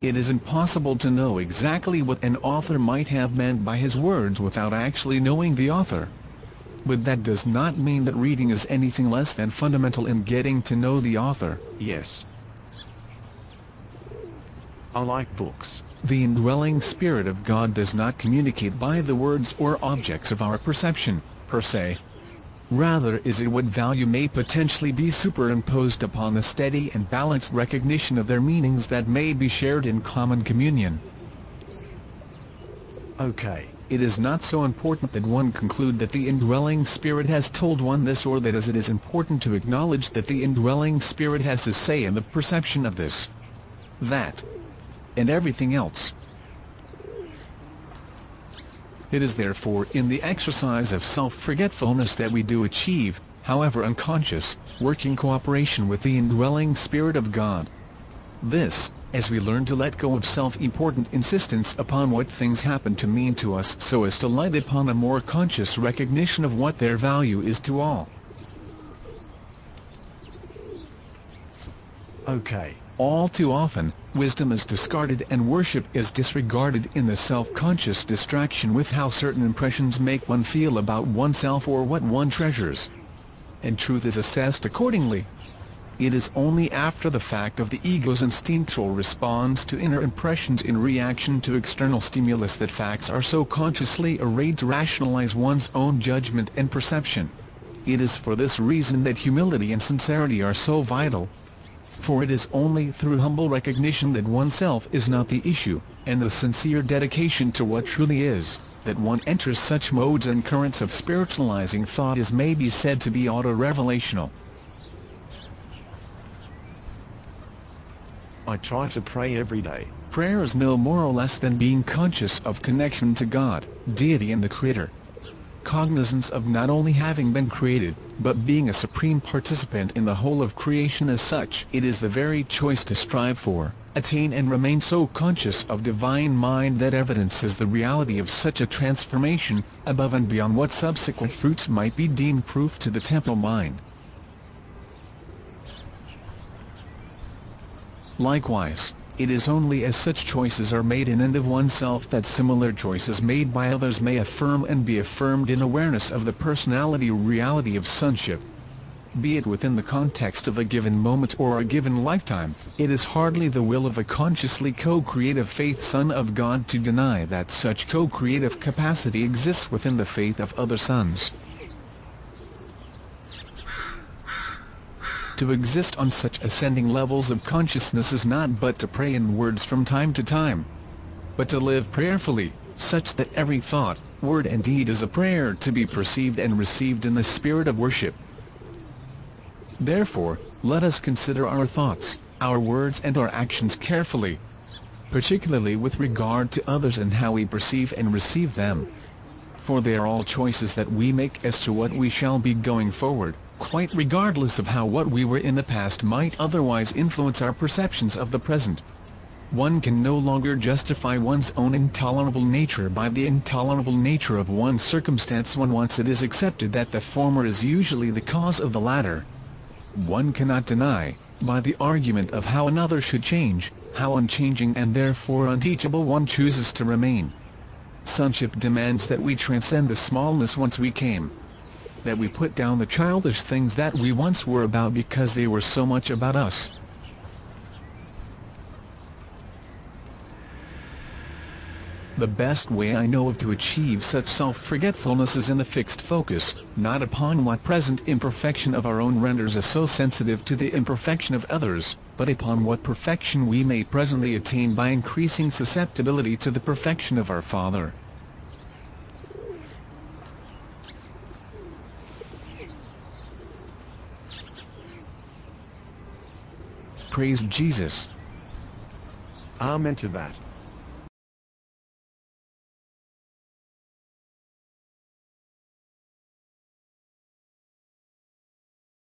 It is impossible to know exactly what an author might have meant by his words without actually knowing the author. But that does not mean that reading is anything less than fundamental in getting to know the author. Yes. I like books. The indwelling Spirit of God does not communicate by the words or objects of our perception, per se. Rather is it what value may potentially be superimposed upon the steady and balanced recognition of their meanings that may be shared in common communion. Okay. It is not so important that one conclude that the indwelling Spirit has told one this or that, as it is important to acknowledge that the indwelling Spirit has a say in the perception of this, that, and everything else. It is therefore in the exercise of self-forgetfulness that we do achieve, however unconscious, working cooperation with the indwelling Spirit of God. This, as we learn to let go of self-important insistence upon what things happen to mean to us so as to light upon a more conscious recognition of what their value is to all. Okay. All too often, wisdom is discarded and worship is disregarded in the self-conscious distraction with how certain impressions make one feel about oneself or what one treasures. And truth is assessed accordingly. It is only after the fact of the ego's instinctual response to inner impressions in reaction to external stimulus that facts are so consciously arrayed to rationalize one's own judgment and perception. It is for this reason that humility and sincerity are so vital. For it is only through humble recognition that oneself is not the issue, and the sincere dedication to what truly is, that one enters such modes and currents of spiritualizing thought as may be said to be auto-revelational. I try to pray every day. Prayer is no more or less than being conscious of connection to God, deity and the Creator. Cognizance of not only having been created, but being a supreme participant in the whole of creation as such. It is the very choice to strive for, attain and remain so conscious of divine mind that evidences the reality of such a transformation, above and beyond what subsequent fruits might be deemed proof to the temporal mind. Likewise, it is only as such choices are made in and of oneself that similar choices made by others may affirm and be affirmed in awareness of the personality reality of sonship. Be it within the context of a given moment or a given lifetime, it is hardly the will of a consciously co-creative faith Son of God to deny that such co-creative capacity exists within the faith of other sons. To exist on such ascending levels of consciousness is not but to pray in words from time to time, but to live prayerfully, such that every thought, word and deed is a prayer to be perceived and received in the spirit of worship. Therefore, let us consider our thoughts, our words and our actions carefully, particularly with regard to others and how we perceive and receive them. For they are all choices that we make as to what we shall be going forward, quite regardless of how what we were in the past might otherwise influence our perceptions of the present. One can no longer justify one's own intolerable nature by the intolerable nature of one circumstance when once it is accepted that the former is usually the cause of the latter. One cannot deny, by the argument of how another should change, how unchanging and therefore unteachable one chooses to remain. Sonship demands that we transcend the smallness whence we came, that we put down the childish things that we once were about because they were so much about us. The best way I know of to achieve such self-forgetfulness is in the fixed focus, not upon what present imperfection of our own renders us so sensitive to the imperfection of others, but upon what perfection we may presently attain by increasing susceptibility to the perfection of our Father. Praise Jesus. Amen to that.